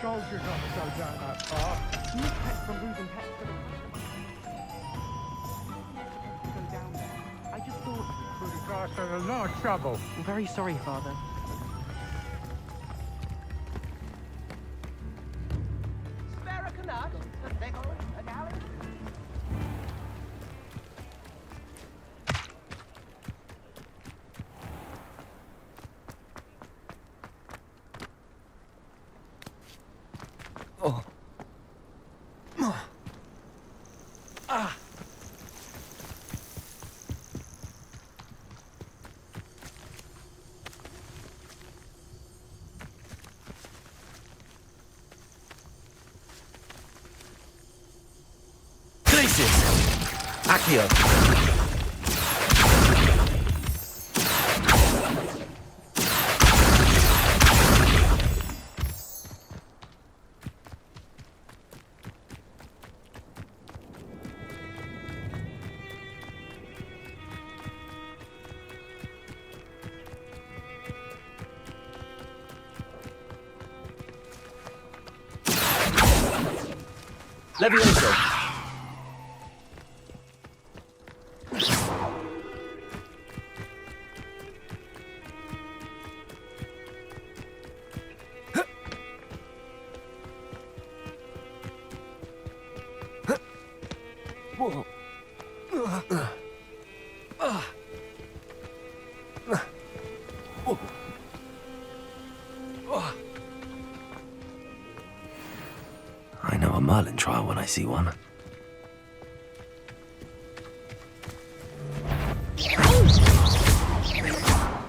Soldiers not to go down that far. Newspets from losing pets to go down there. I just thought... Pretty guys are in a lot of trouble. I'm very sorry, Father. Spare a canard, a pickle, a galley. Oh. Ah. Glacius! Accio! Levioso! Whoa. I know a Merlin trial when I see one.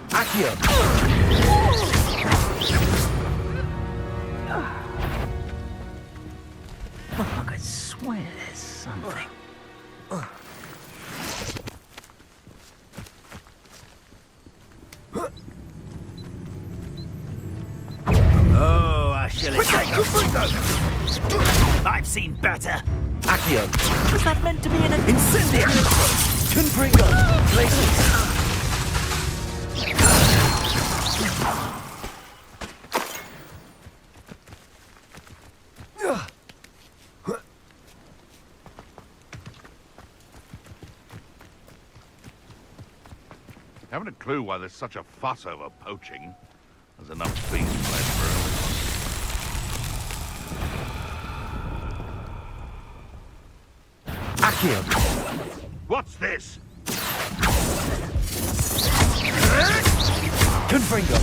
Accio! Oh, I swear there's something. Oh, I shall I've seen better. Accio. Was that meant to be an... Incendio! Confringo! Places! Haven't a clue why there's such a fuss over poaching. There's enough beast flesh for everyone. Accio! What's this? Confringo!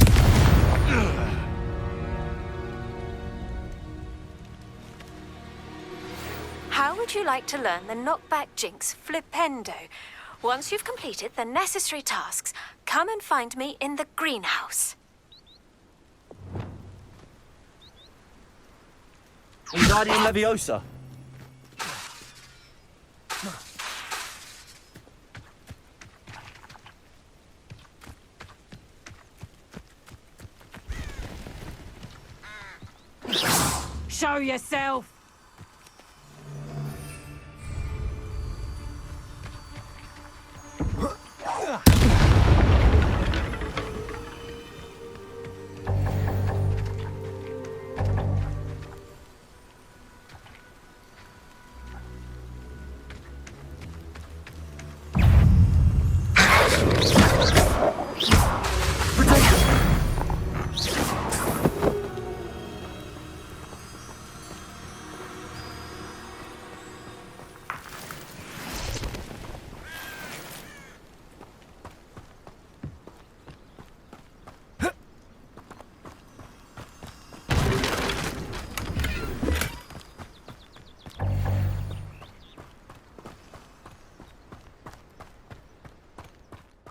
How would you like to learn the knockback jinx Flipendo? Once you've completed the necessary tasks, come and find me in the greenhouse. Wingardium Leviosa! Show yourself!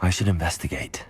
I should investigate.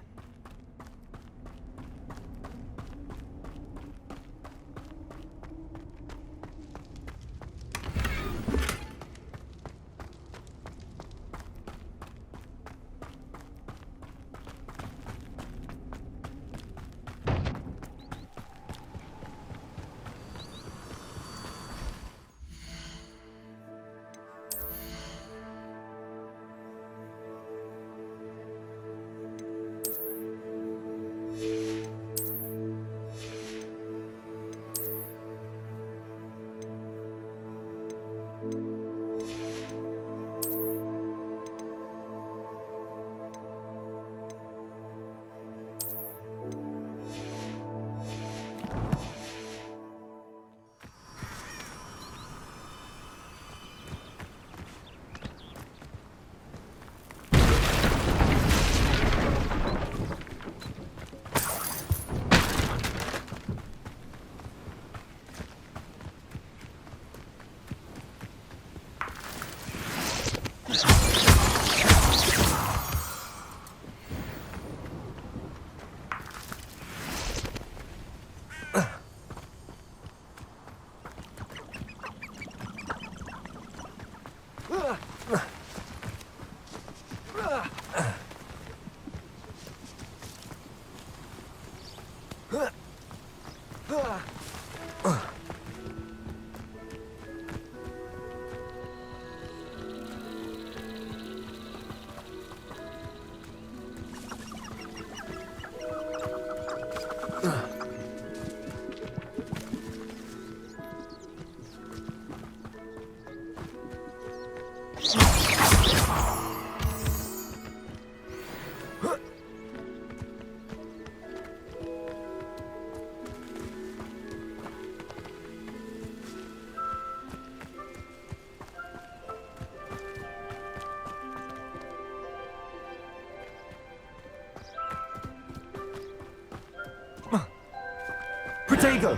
Protego!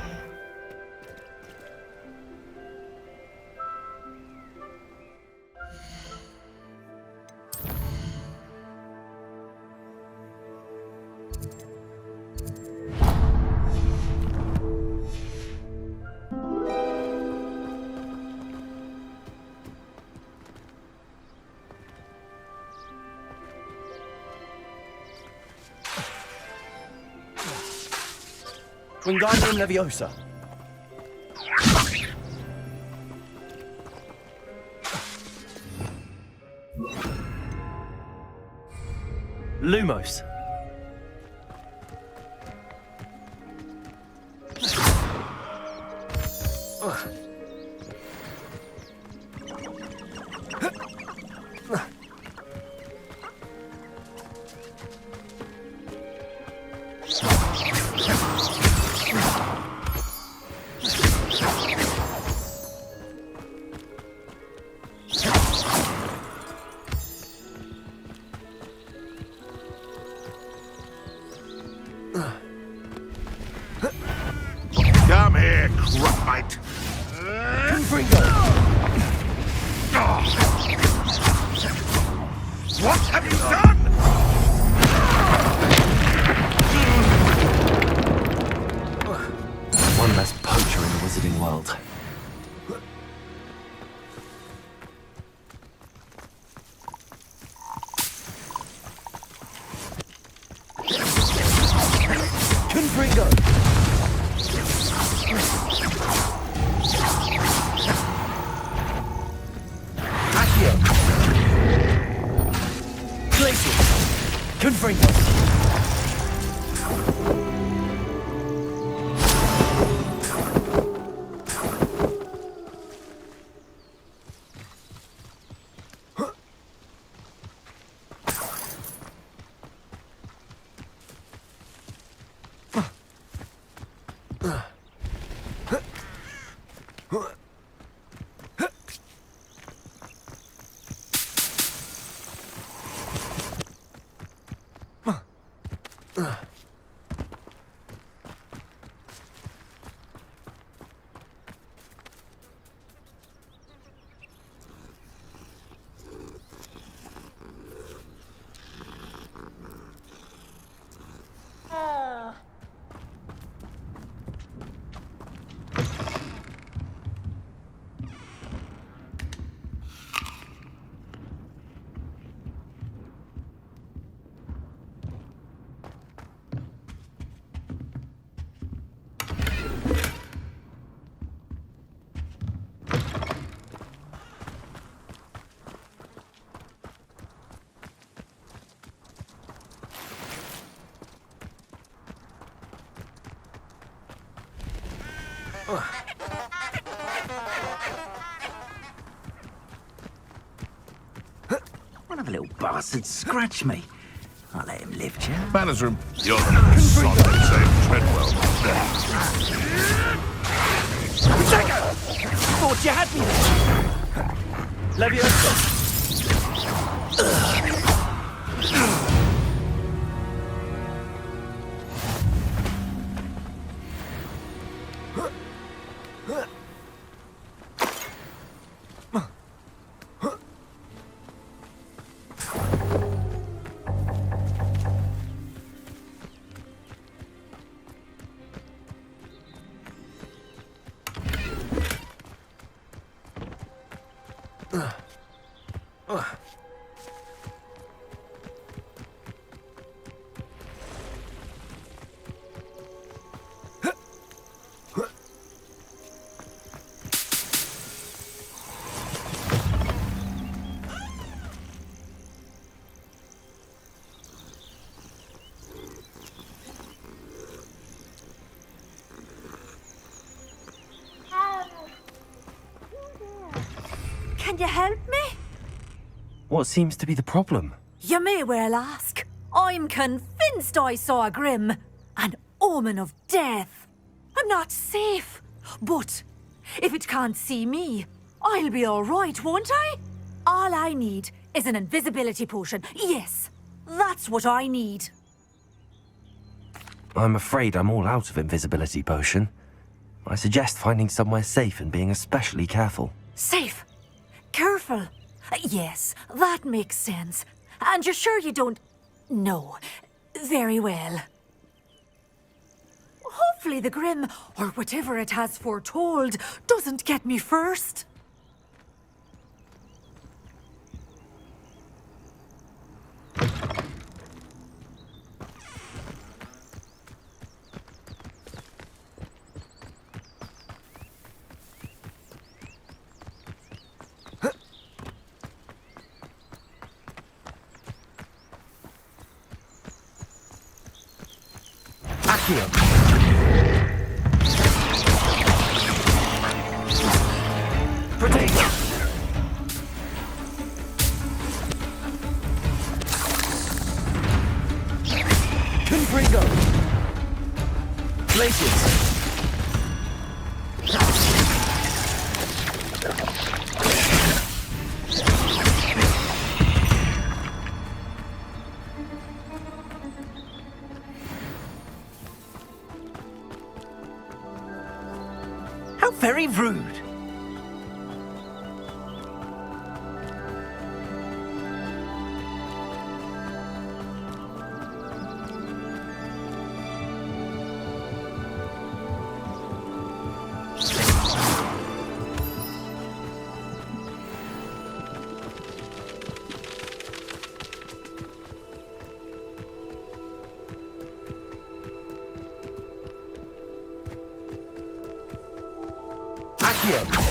Wingardium Leviosa. Lumos. Come here, Crocmite. What have you done? One less poacher in the wizarding world. Confringo! Accio! Glacius! Confringo! One of the little bastards scratched me. I'll let him live, Jim. Manners room. You're the solid save Treadwell. Thought you had me. Leviosa. Can you help me? What seems to be the problem? You may well ask. I'm convinced I saw a Grim, an omen of death. I'm not safe, but if it can't see me, I'll be all right, won't I? All I need is an invisibility potion. Yes, that's what I need. I'm afraid I'm all out of invisibility potion. I suggest finding somewhere safe and being especially careful. Safe? Careful? Yes, that makes sense. And you're sure you don't... No. Very well. Hopefully the Grim, or whatever it has foretold, doesn't get me first. Accio. Protego. Confringo. Glacius. How very rude. Accio.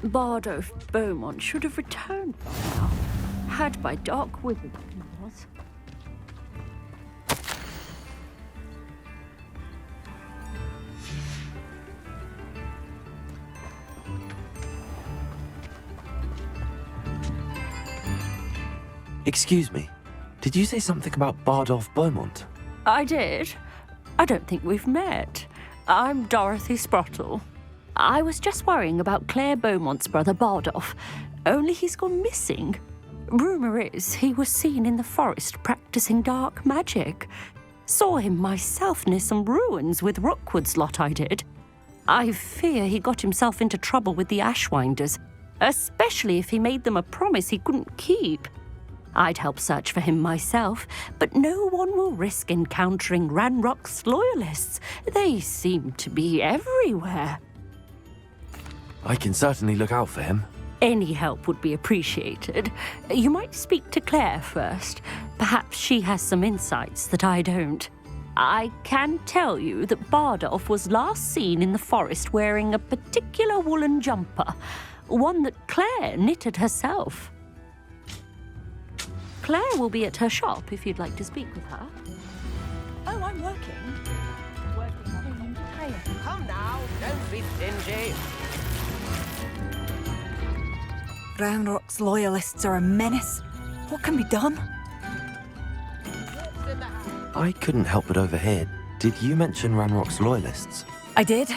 Bardolph Beaumont should have returned by now. Had by dark wizard he was. Excuse me. Did you say something about Bardolph Beaumont? I did. I don't think we've met. I'm Dorothy Sprottle. I was just worrying about Claire Beaumont's brother Bardolph, only he's gone missing. Rumour is he was seen in the forest practicing dark magic. Saw him myself near some ruins with Rookwood's lot I did. I fear he got himself into trouble with the Ashwinders, especially if he made them a promise he couldn't keep. I'd help search for him myself, but no one will risk encountering Ranrock's loyalists. They seem to be everywhere. I can certainly look out for him. Any help would be appreciated. You might speak to Claire first. Perhaps she has some insights that I don't. I can tell you that Bardolph was last seen in the forest wearing a particular woolen jumper, one that Claire knitted herself. Claire will be at her shop if you'd like to speak with her. Oh, I'm working. Working on a new hire. Come now, don't be stingy. Ranrock's loyalists are a menace. What can be done? What's in the house? I couldn't help but overhear. Did you mention Ranrock's loyalists? I did.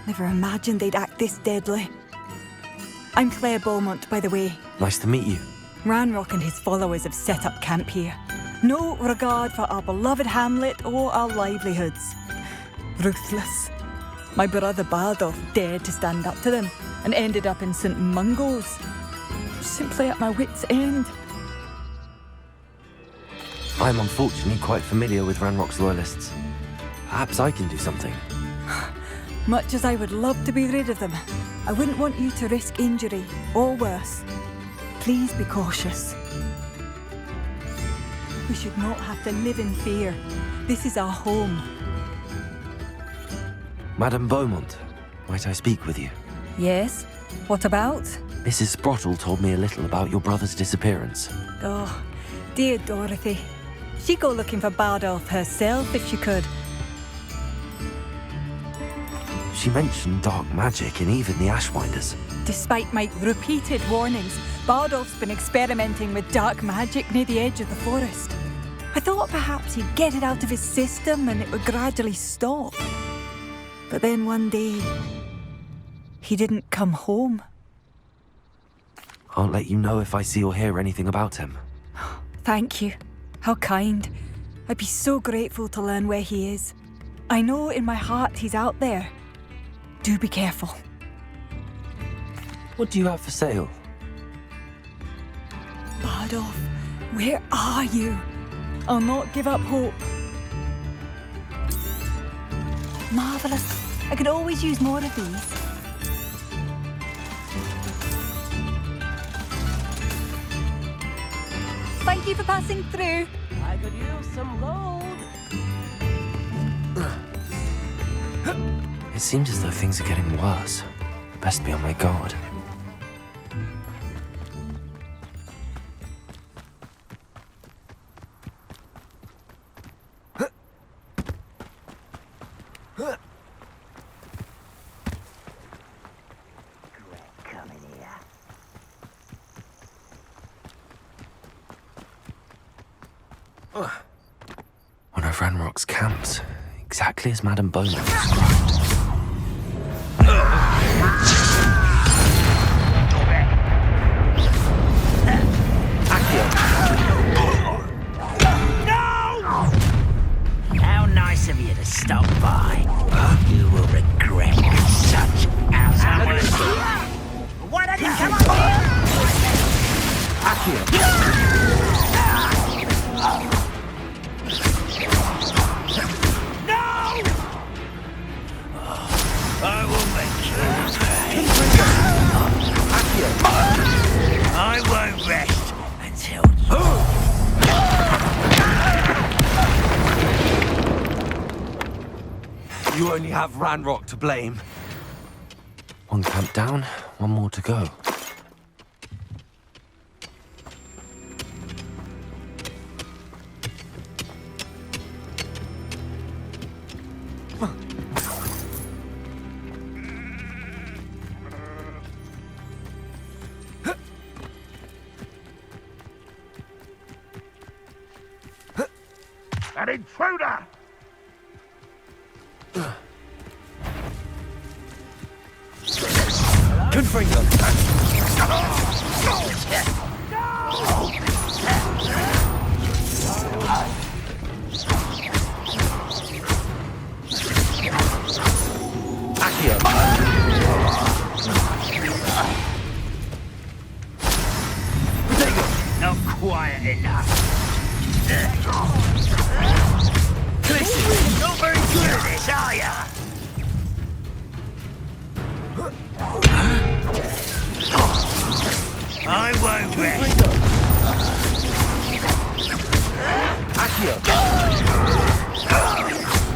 Never imagined they'd act this deadly. I'm Claire Beaumont, by the way. Nice to meet you. Ranrock and his followers have set up camp here. No regard for our beloved hamlet or our livelihoods. Ruthless. My brother Bardolph dared to stand up to them and ended up in St. Mungo's. Simply at my wit's end. I'm unfortunately quite familiar with Ranrock's loyalists. Perhaps I can do something. Much as I would love to be rid of them, I wouldn't want you to risk injury or worse. Please be cautious. We should not have to live in fear. This is our home. Madame Beaumont, might I speak with you? Yes? What about? Mrs. Sprottle told me a little about your brother's disappearance. Oh, dear Dorothy. She'd go looking for Bardolph herself if she could. She mentioned dark magic and even the Ashwinders. Despite my repeated warnings, Bardolph's been experimenting with dark magic near the edge of the forest. I thought perhaps he'd get it out of his system and it would gradually stop. But then one day, he didn't come home. I'll let you know if I see or hear anything about him. Thank you. How kind. I'd be so grateful to learn where he is. I know in my heart he's out there. Do be careful. What do you have for sale? Bardolph, where are you? I'll not give up hope. Marvellous. I could always use more of these. Thank you for passing through. I could use some gold. It seems as though things are getting worse. Best be on my guard. One of Ranrock's camps, exactly as Madame Beaumont described. How nice of you to stop by. You will regret such hours. Why don't you come on I will make you pay. I won't rest until You only have Ranrock to blame. One camp down, one more to go. An intruder! Confringo! Accio! Protego! Not quiet enough. Callisto! Not very good at this, are ya? I won't rest. Accio!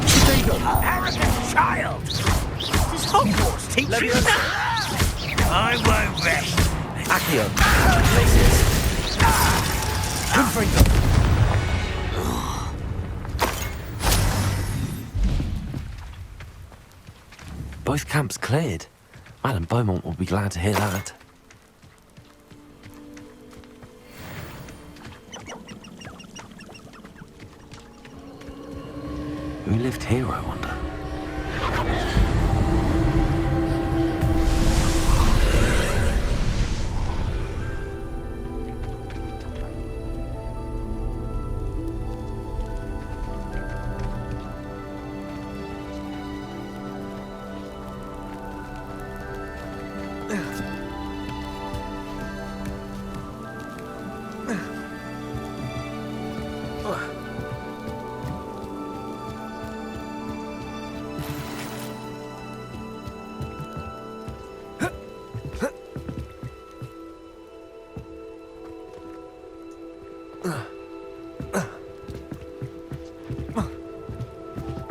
Protego! Arrogant child! Does Hogwarts teach you Leviosa! that? I won't rest. Accio! Places! Confringo! Both camps cleared. Madame Beaumont will be glad to hear that. Who lived here, I wonder?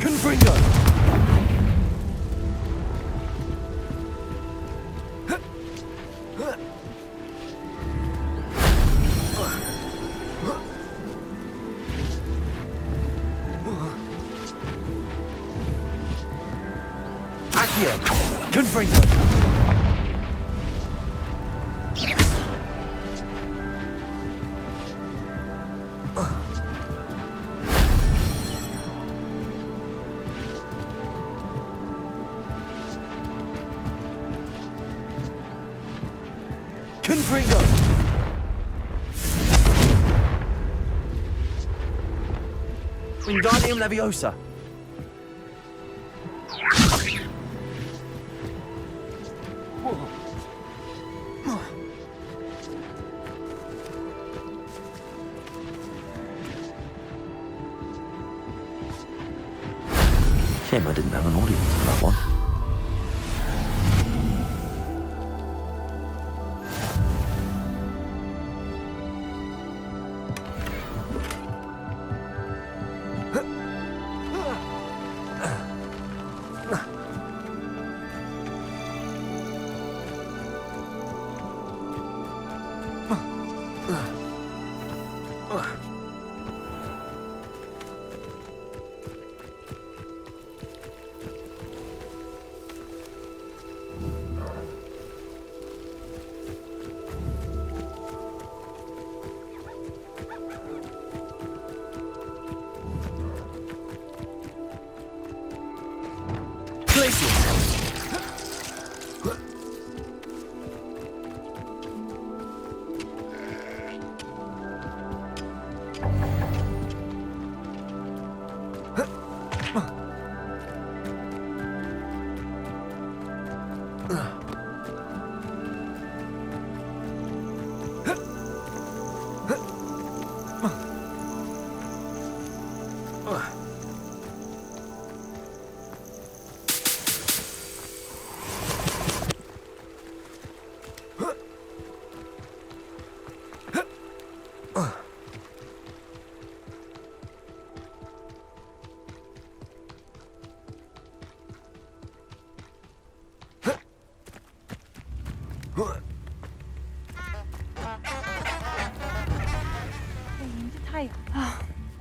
Confringo! Accio! Confringo! Confringo! Wingardium Leviosa! Shame I didn't have an audience for that one.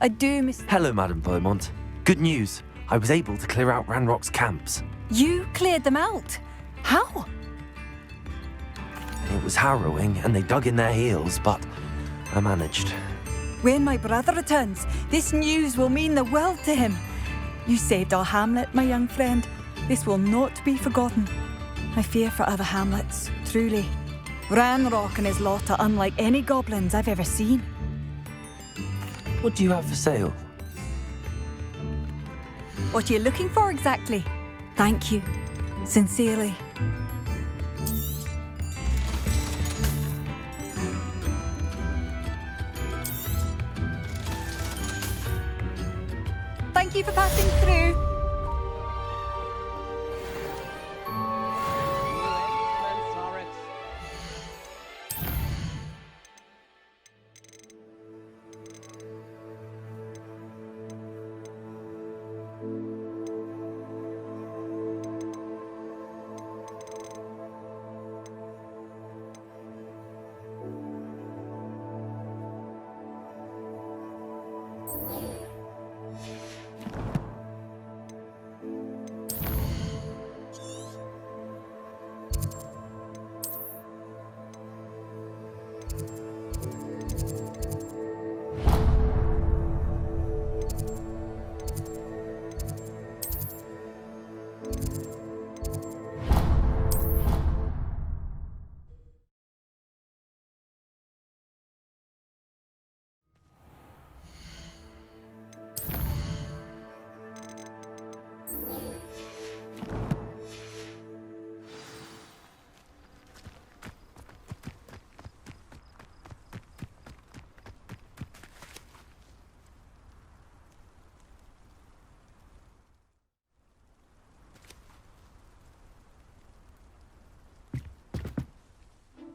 I do miss... Hello, Madame Beaumont. Good news. I was able to clear out Ranrock's camps. You cleared them out? How? It was harrowing, and they dug in their heels, but I managed. When my brother returns, this news will mean the world to him. You saved our hamlet, my young friend. This will not be forgotten. I fear for other hamlets, truly. Ranrock and his lot are unlike any goblins I've ever seen. What do you have for sale? What are you looking for exactly? Thank you. Sincerely. Thank you for passing through.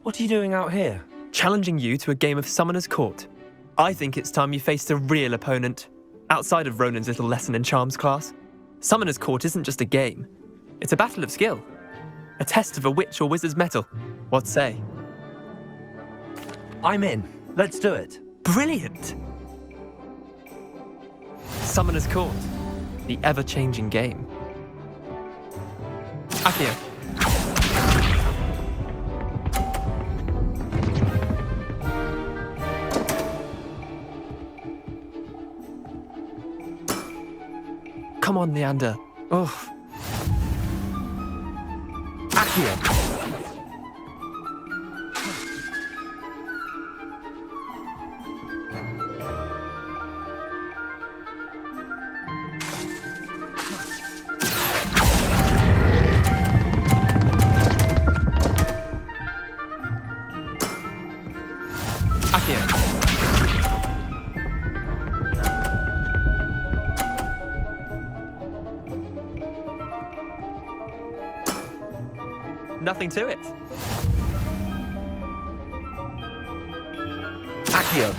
What are you doing out here? Challenging you to a game of Summoner's Court. I think it's time you faced a real opponent, outside of Ronan's little lesson in charms class. Summoner's Court isn't just a game. It's a battle of skill. A test of a witch or wizard's mettle. What say? I'm in. Let's do it. Brilliant! Summoner's Court. The ever-changing game. Accio. Come on, Leander. Oh. Accio. Nothing to it. Accio.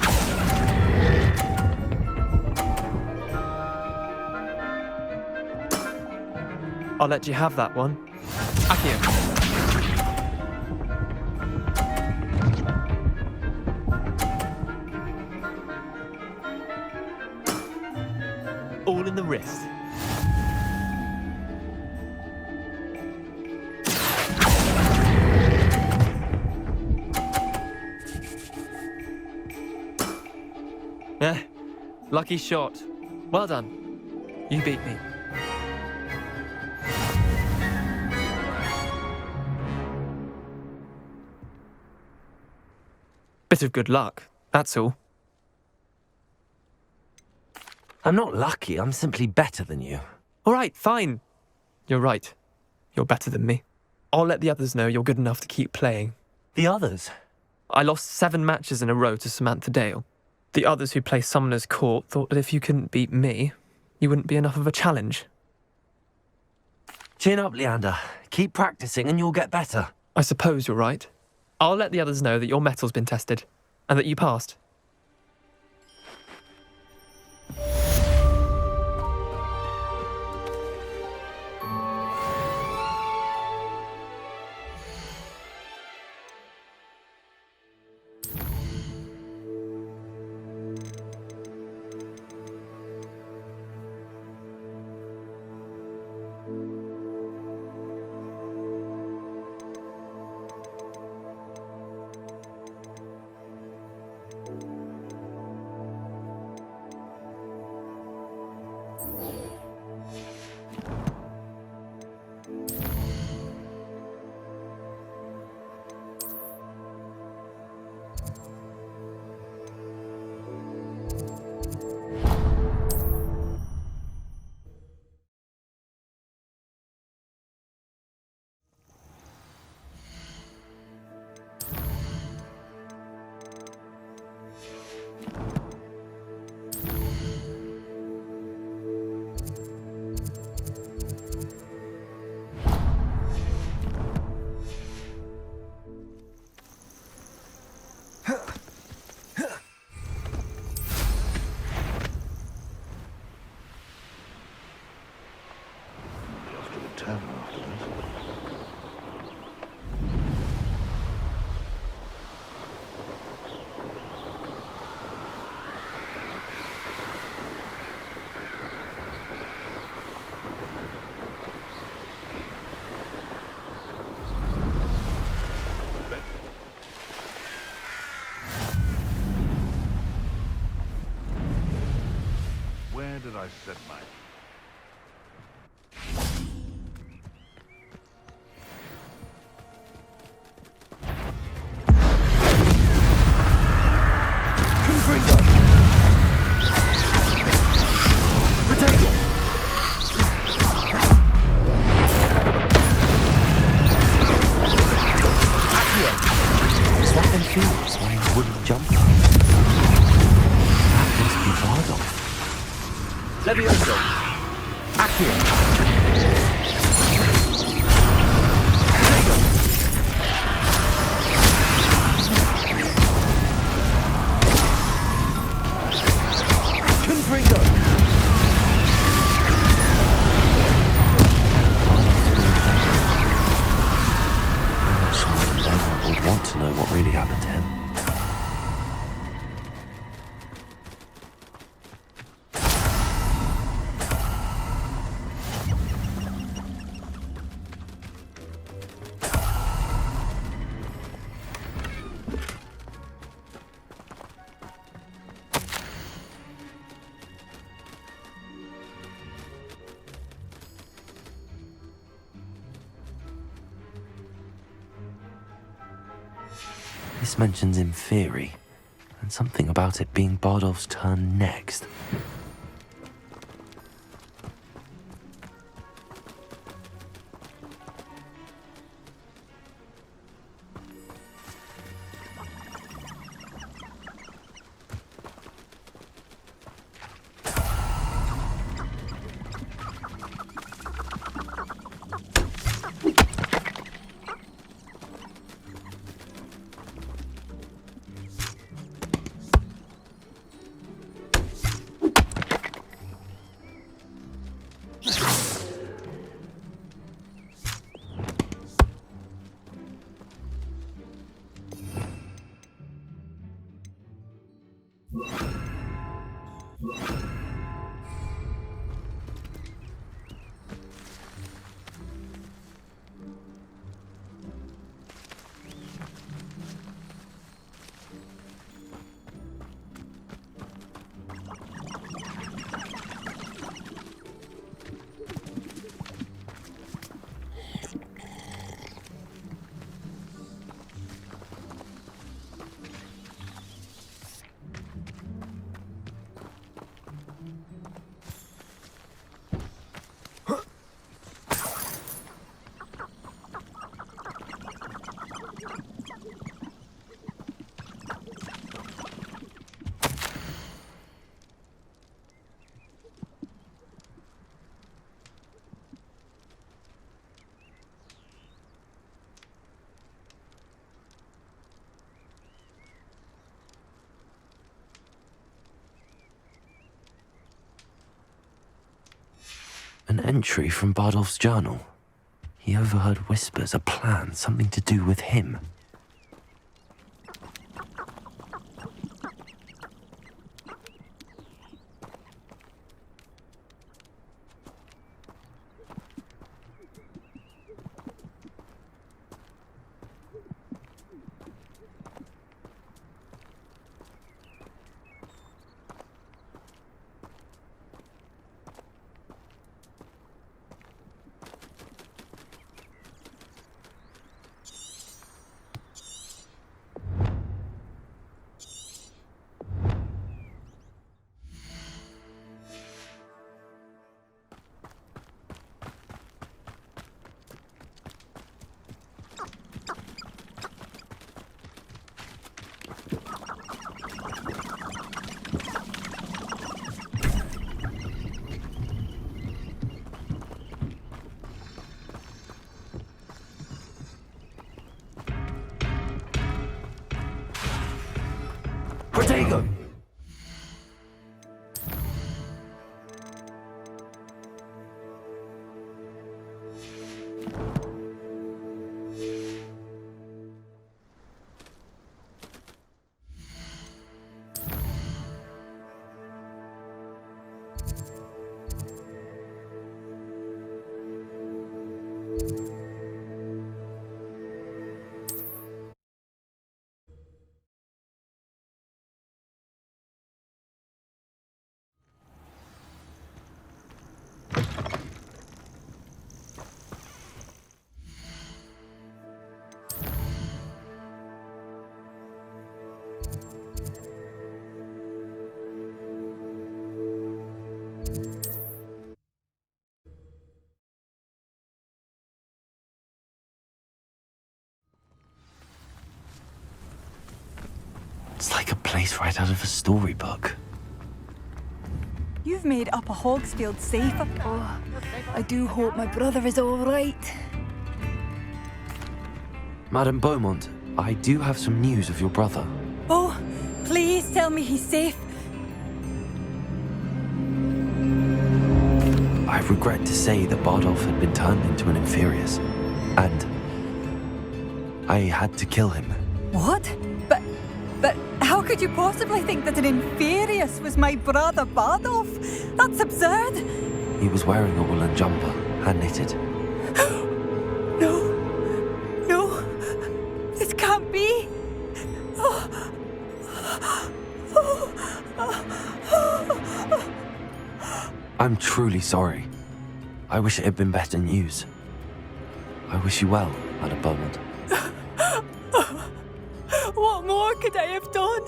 I'll let you have that one. Accio. All in the wrist. Lucky shot. Well done. You beat me. Bit of good luck, that's all. I'm not lucky, I'm simply better than you. All right, fine. You're right. You're better than me. I'll let the others know you're good enough to keep playing. The others? I lost 7 matches in a row to Samantha Dale. The others who play Summoner's Court thought that if you couldn't beat me, you wouldn't be enough of a challenge. Chin up, Leander. Keep practicing and you'll get better. I suppose you're right. I'll let the others know that your metal's been tested, and that you passed. tavern afterwards. Where did I set my... Confringo! Potato! Accio! Swap and fields wearing a wooden jumper. That must be Bardolph. Levioso! Accio! Confringo! Someone would want to know what really happened to him. This mentions Inferi, and something about it being Bardolph's turn next. An entry from Bardolph's journal. He overheard whispers, a plan, something to do with him. Protego! It's like a place right out of a storybook. You've made Upper Hogsfield safer. Oh, I do hope my brother is all right. Madame Beaumont, I do have some news of your brother. Oh, please tell me he's safe. I regret to say that Bardolph had been turned into an Inferius, and I had to kill him. What? But how could you possibly think that an Inferius was my brother Bardolph? That's absurd. He was wearing a woolen jumper, hand-knitted. No, this can't be. I'm truly sorry. I wish it had been better news. I wish you well, Madame Beaumont. What more could I have done?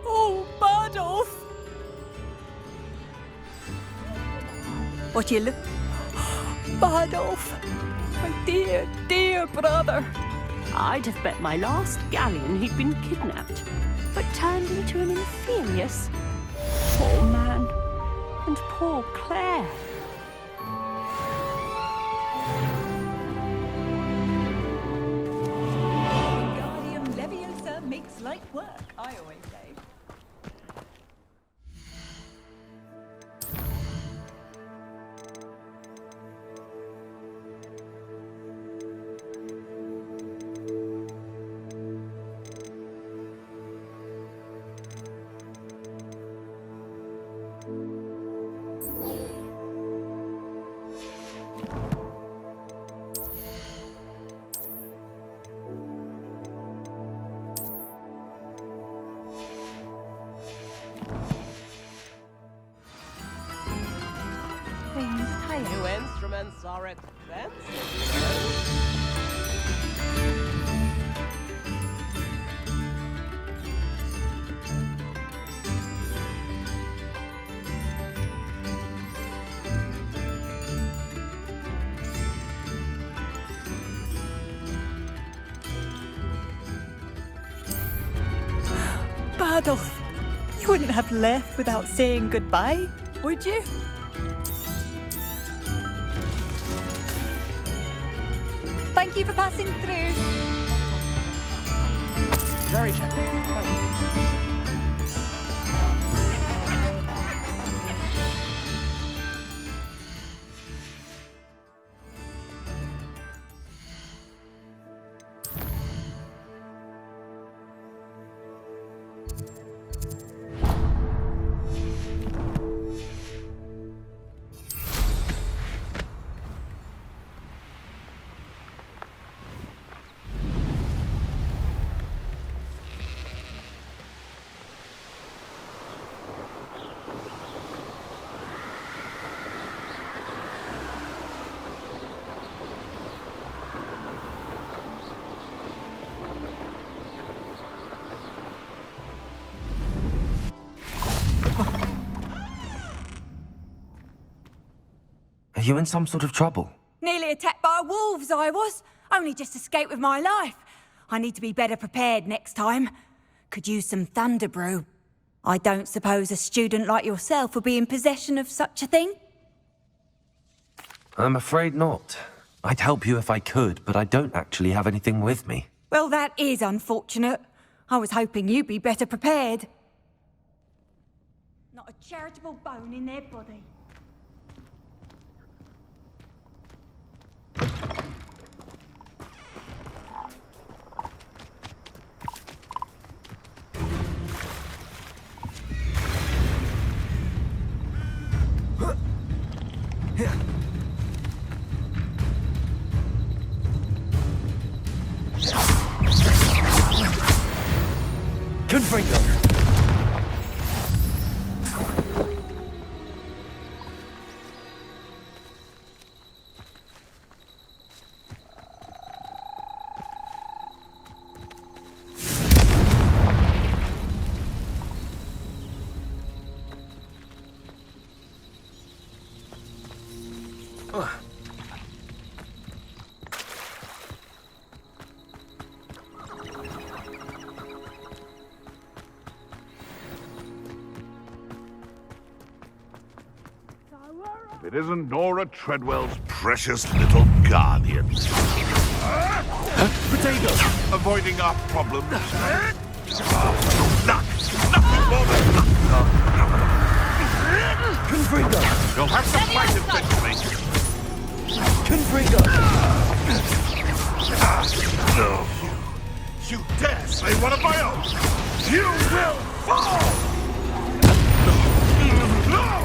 Oh, Bardolph! What you look... Bardolph! My dear, dear brother! I'd have bet my last galleon he'd been kidnapped, but turned into an Inferius. Poor man. And poor Claire. Guardium Leviosa makes light work, I always say. New instruments are expensive. Bardolph, you wouldn't have left without saying goodbye, would you? Thank you for passing through. Very gentle. Are you in some sort of trouble? Nearly attacked by wolves, I was. Only just escaped with my life. I need to be better prepared next time. Could use some thunder brew. I don't suppose a student like yourself would be in possession of such a thing? I'm afraid not. I'd help you if I could, but I don't actually have anything with me. Well, that is unfortunate. I was hoping you'd be better prepared. Not a charitable bone in their body. Confringo. If it isn't Nora Treadwell's precious little guardian. Potato. Avoiding our problems. Luck! Nothing more than luck! Confringo. You'll have to fight eventually. Confringo. No. You dare say one of my own! You will fall! No!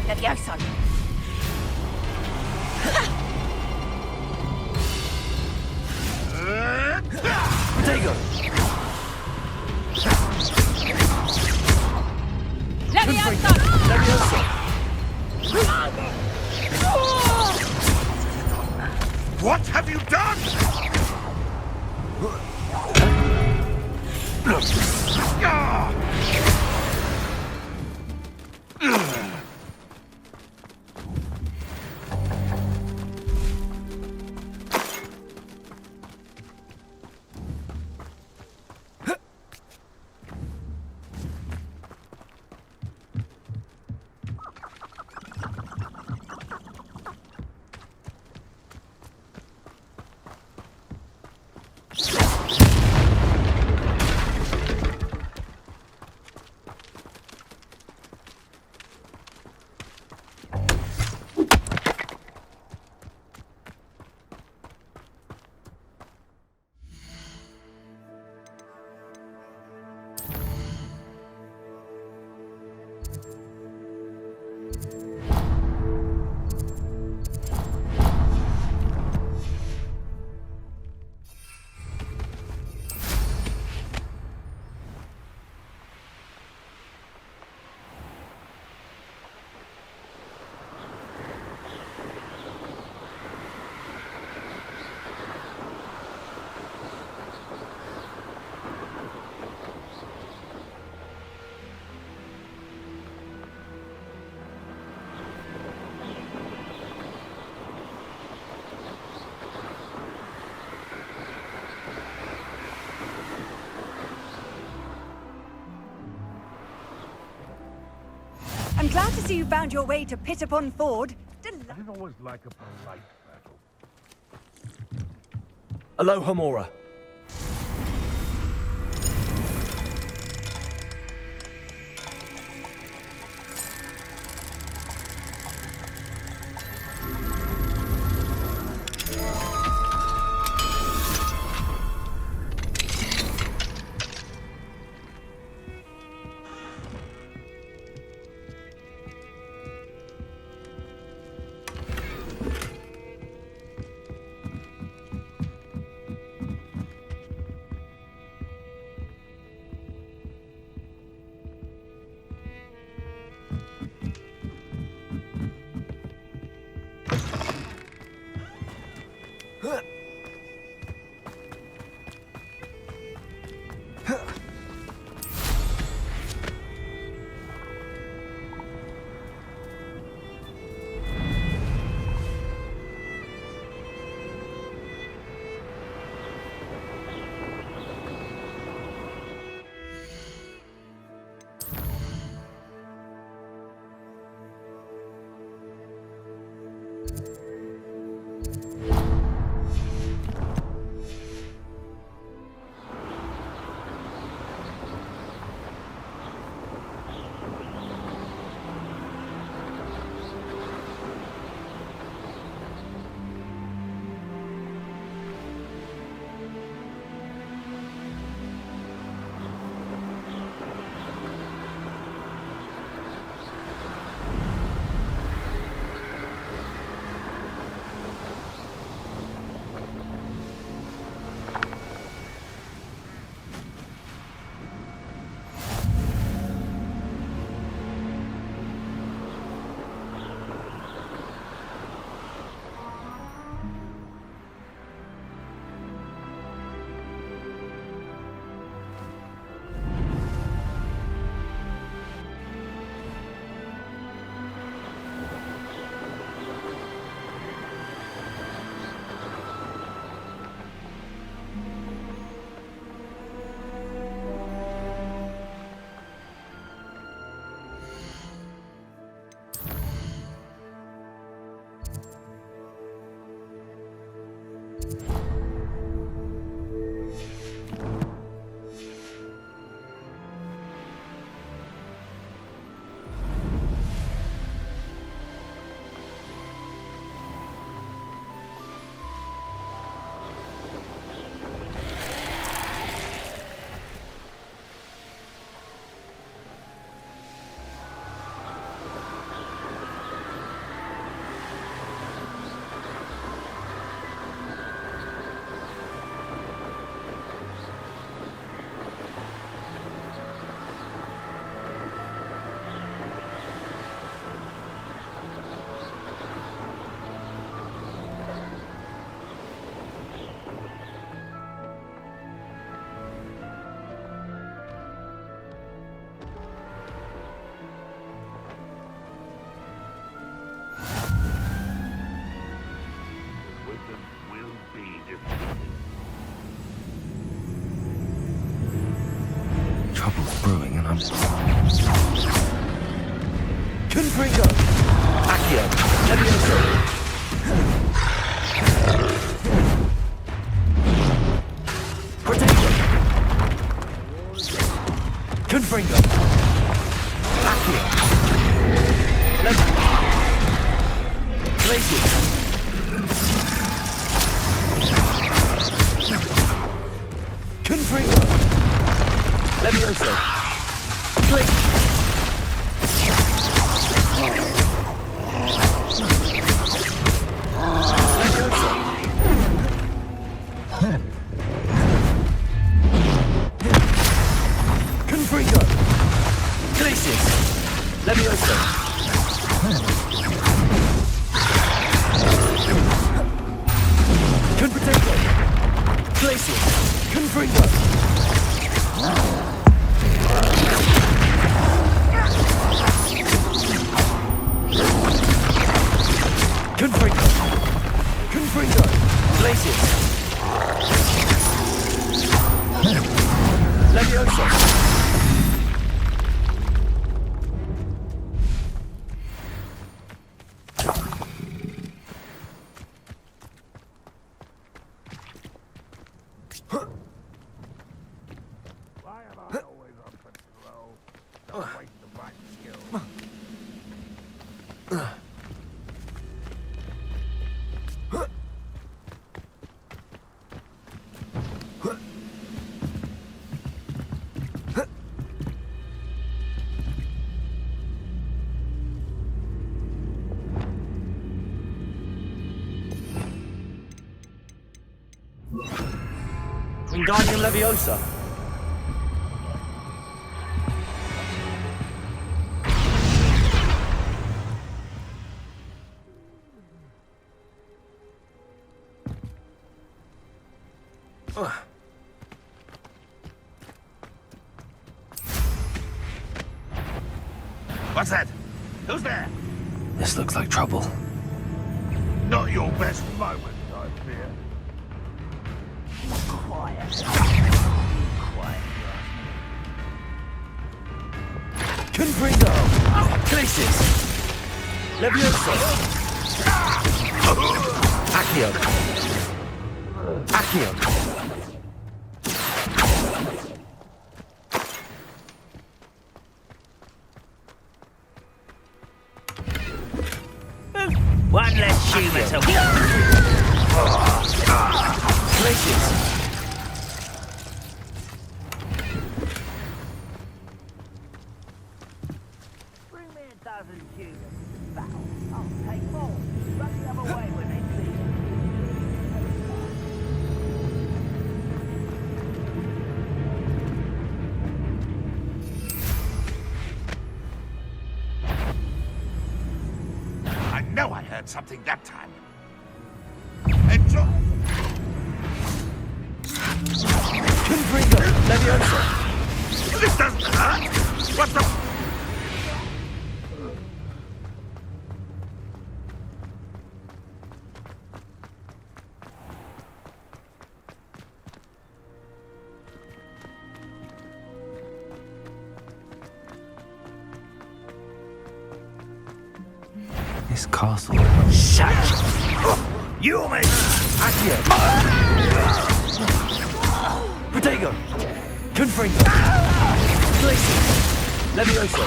Levioso. Potato. Levioso. Levioso. What have you done? I'm glad to see you found your way to Pittapon Ford. I didn't always like a polite battle. Alohomora. will be defeated. Trouble's brewing and I'm... Confringo! Accio! Levioso! Protego! Confringo! Accio! Levioso! Glacius! Confringo! Levioso! Glacius! Confringo! Glacius! Levioso! Confringo! Glacius! Confringo! Confringo! Confringo! Glacius! Levioso! Why am I always on patrol? Don't waste the right skill. Wingardium Leviosa! What's that? Who's there? This looks like trouble. Not your best moment, I fear. Confringo! Glacius! Levioso! Accio! Accio! One less human to Glacius! Bring me a dozen humans. Battle. I'll take more. Run the other way when they see you. I know I heard something that time. Enjoy. Confringo! Levioso! This doesn't hurt. What the? This castle... Such humans! Accio! Protego! Confringo! Glacius! Levioso!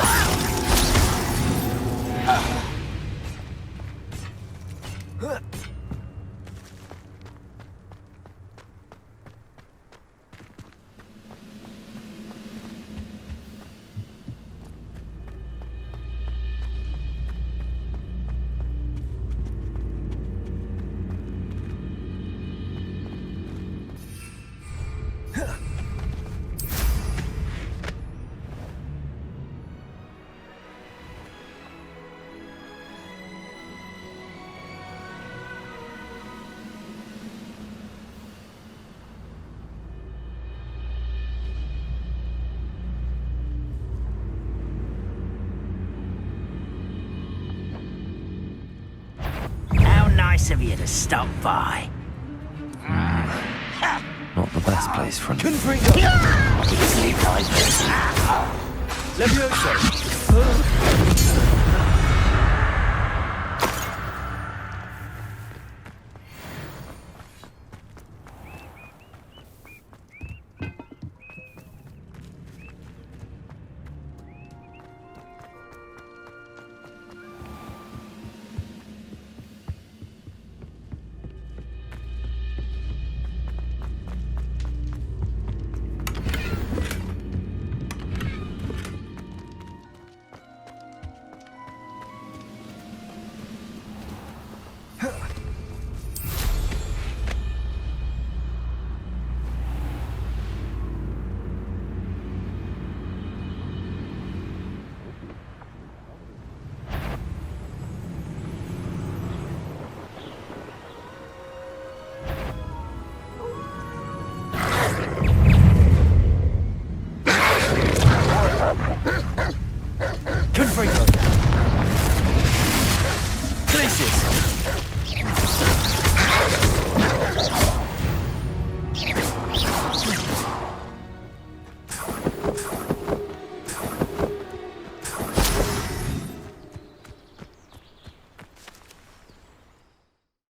Nice of you to stop by. Not the best place for an... Confringo! Levioso!